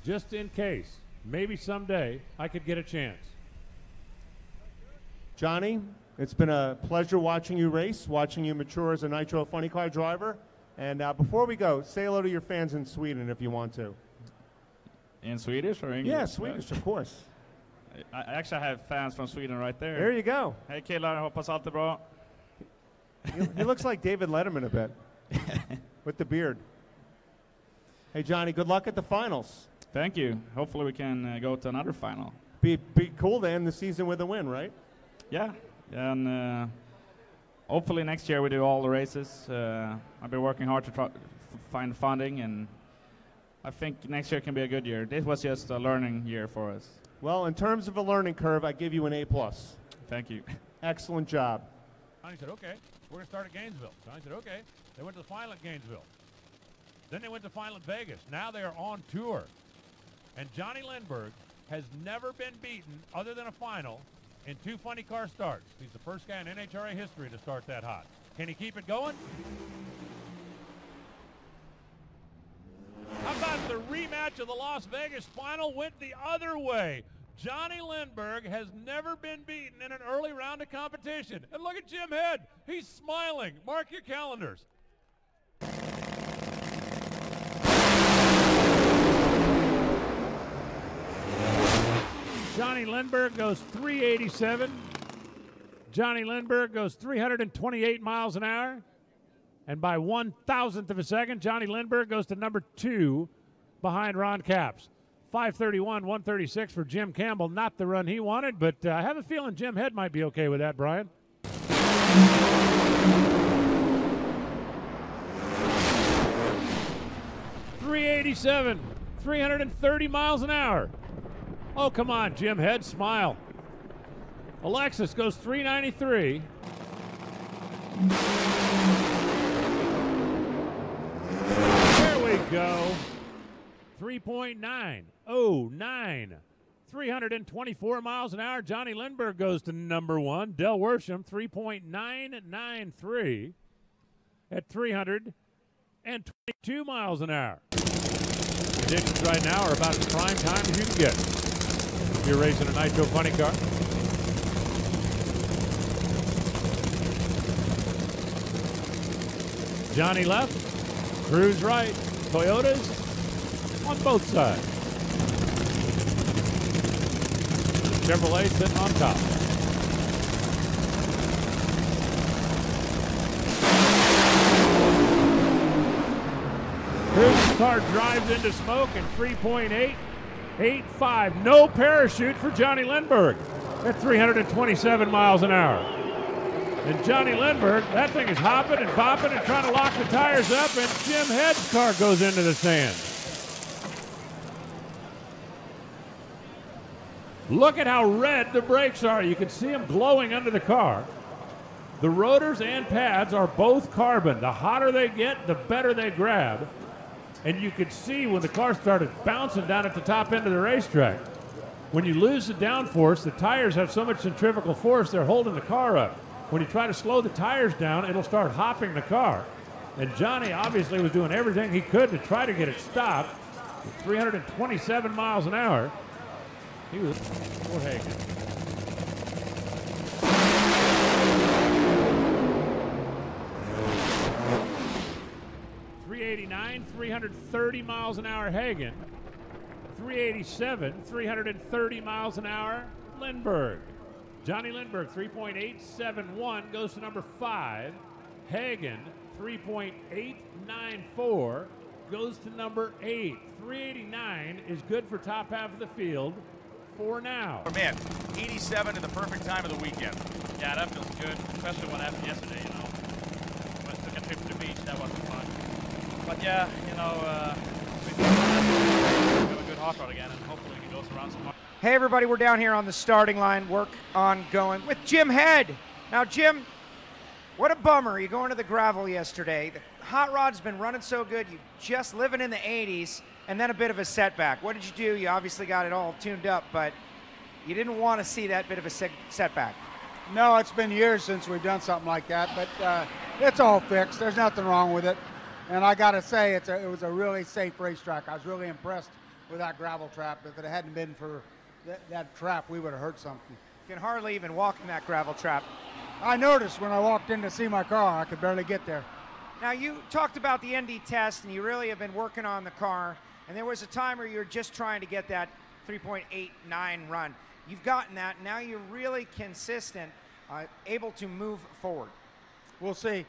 just in case. Maybe someday I could get a chance. Johnny, it's been a pleasure watching you race, watching you mature as a Nitro Funny Car driver. And before we go, say hello to your fans in Sweden if you want to. In Swedish or English? Yeah, Swedish, of course. I actually have fans from Sweden right there. There you go. Hej killar, hoppas allt är bra. He looks like David Letterman a bit with the beard. Hey, Johnny, good luck at the finals. Thank you. Hopefully we can go to another final. Be cool to end the season with a win, right? Yeah, and hopefully next year we do all the races. I've been working hard to try find funding, and I think next year can be a good year. This was just a learning year for us. Well, in terms of a learning curve, I give you an A+. Thank you. Excellent job. Johnny said, okay, we're going to start at Gainesville. Johnny said, okay. They went to the final at Gainesville. Then they went to the final at Vegas. Now they are on tour. And Johnny Lindberg has never been beaten, other than a final, in 2 funny car starts. He's the first guy in NHRA history to start that hot. Can he keep it going? How about the rematch of the Las Vegas final went the other way? Johnny Lindberg has never been beaten in an early round of competition. And look at Jim Head. He's smiling. Mark your calendars. Johnny Lindberg goes 387. Johnny Lindberg goes 328 miles an hour. And by 1,000th of a second, Johnny Lindberg goes to number 2 behind Ron Capps. 5:31, 1:36 for Jim Campbell. Not the run he wanted, but I have a feeling Jim Head might be okay with that, Brian. .387, 330 miles an hour. Oh, come on, Jim Head, smile. Alexis goes 393. There we go. 3.909. 324 miles an hour. Johnny Lindberg goes to number 1. Del Worsham, 3.993 at 322 miles an hour. Conditions right now are about as prime time as you can get if you're racing a Nitro Funny Car. Johnny left, Cruz right, Toyotas on both sides. Chevrolet sitting on top. Cruz's car drives into smoke in 3.885. No parachute for Johnny Lindberg at 327 miles an hour. And Johnny Lindberg, that thing is hopping and bopping and trying to lock the tires up, and Jim Head's car goes into the sand. Look at how red the brakes are. You can see them glowing under the car. The rotors and pads are both carbon. The hotter they get, the better they grab. And you could see when the car started bouncing down at the top end of the racetrack. When you lose the downforce, the tires have so much centrifugal force, they're holding the car up. When you try to slow the tires down, it'll start hopping the car. And Johnny obviously was doing everything he could to try to get it stopped. At 327 miles an hour, he was poor Hagen. .389, 330 miles an hour Hagen. 387, 330 miles an hour Lindberg. Johnny Lindberg, 3.871, goes to number 5. Hagen, 3.894, goes to number 8. 389 is good for top half of the field for now. Oh, man, 87 to the perfect time of the weekend. Yeah, that feels good, especially what happened yesterday, you know. When I took a trip to the beach, that wasn't fun. But yeah, you know, we have a good hot rod again, and hopefully we can go around some more. Hey everybody, we're down here on the starting line, work ongoing with Jim Head. Now Jim, what a bummer, you going to the gravel yesterday. The hot rod's been running so good, you just living in the 80s, and then a bit of a setback. What did you do? You obviously got it all tuned up, but you didn't want to see that bit of a setback. No, it's been years since we've done something like that, but it's all fixed. There's nothing wrong with it. And I got to say, it was a really safe racetrack. I was really impressed with that gravel trap. If it hadn't been for that trap, we would have hurt something. You can hardly even walk in that gravel trap. I noticed when I walked in to see my car, I could barely get there. Now, you talked about the ND test, and you really have been working on the car, and there was a time where you were just trying to get that 3.89 run. You've gotten that, and now you're really consistent, able to move forward. We'll see.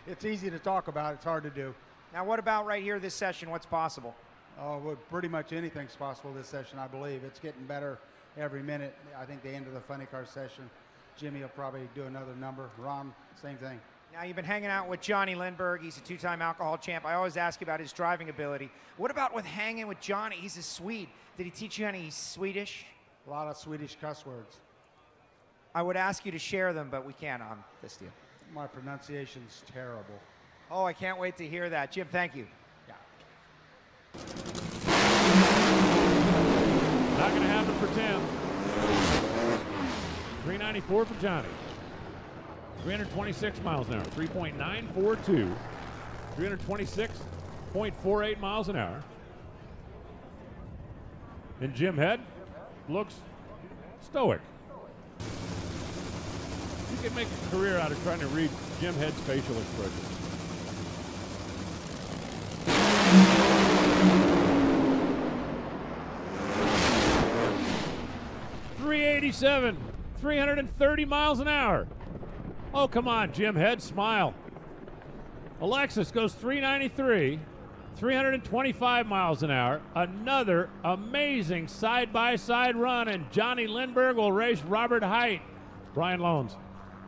It's easy to talk about. It's hard to do. Now, what about right here this session? What's possible? Oh, well, pretty much anything's possible this session, I believe. It's getting better every minute. I think the end of the funny car session, Jimmy will probably do another number. Ron, same thing. Now, you've been hanging out with Jonnie Lindberg. He's a two-time alcohol champ. I always ask you about his driving ability. What about with hanging with Jonnie? He's a Swede. Did he teach you any Swedish? A lot of Swedish cuss words. I would ask you to share them, but we can't on this deal. My pronunciation's terrible. Oh, I can't wait to hear that. Jim, thank you. Yeah. Not going to happen for Tim. 394 for Johnny. 326 miles an hour. 3.942. 326.48 miles an hour. And Jim Head looks stoic. You can make a career out of trying to read Jim Head's facial expressions. .387, 330 miles an hour. Oh, come on, Jim Head, smile. Alexis goes 393, 325 miles an hour. Another amazing side-by-side run, and Jonnie Lindberg will race Robert Height. Brian Loans.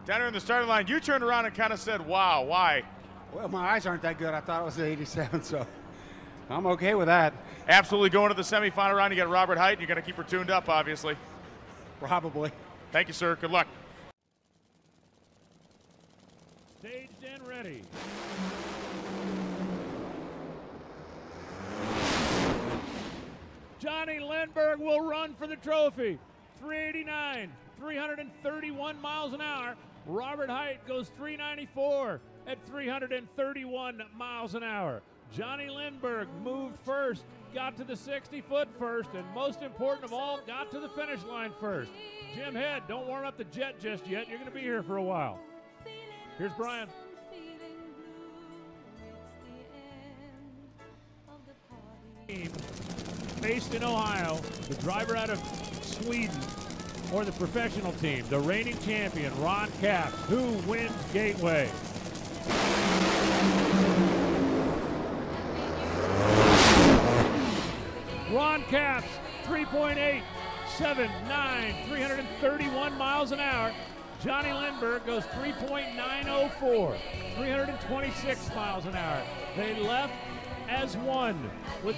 Down here in the starting line, you turned around and kind of said, wow, why? Well, my eyes aren't that good. I thought it was the 87, so I'm okay with that. Absolutely going to the semifinal round. You got Robert Height, and you're going to keep her tuned up, obviously. Probably. Thank you, sir. Good luck. Staged and ready. Jonnie Lindberg will run for the trophy. 389, 331 miles an hour. Robert Height goes 394 at 331 miles an hour. Jonnie Lindberg moved first, got to the 60-foot first, and most important of all, got to the finish line first. Jim Head, don't warm up the jet just yet. You're going to be here for a while. Here's Brian. Based in Ohio, the driver out of Sweden, or the professional team, the reigning champion, Ron Capps, who wins Gateway. Ron Capps, 3.879, 331 miles an hour. Jonnie Lindberg goes 3.904, 326 miles an hour. They left as one with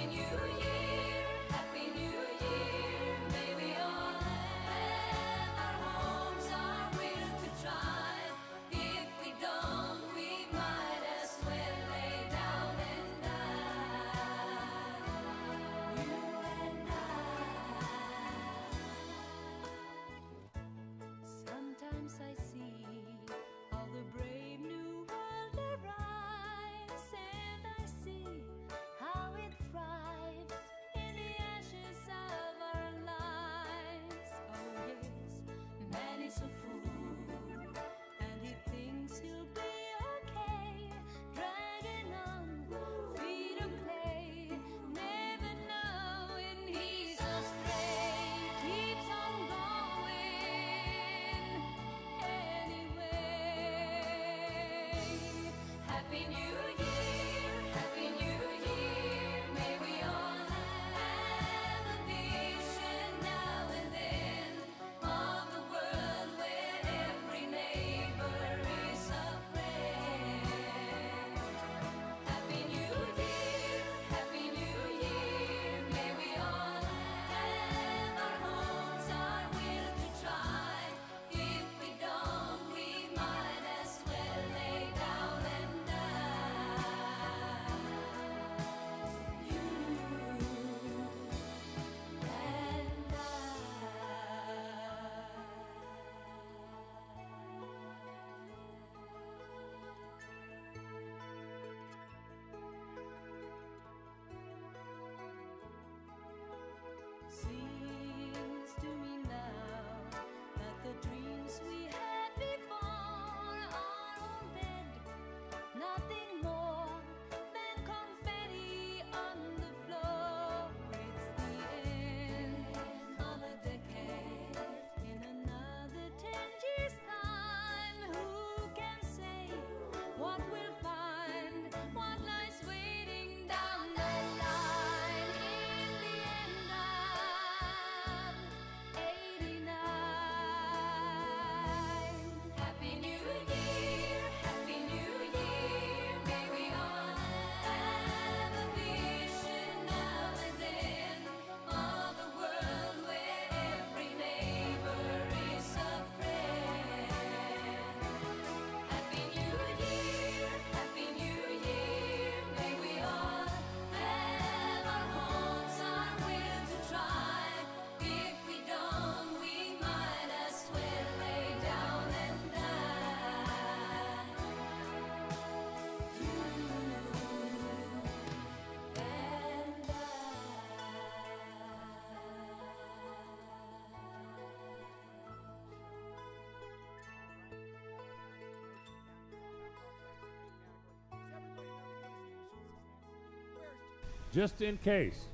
just in case.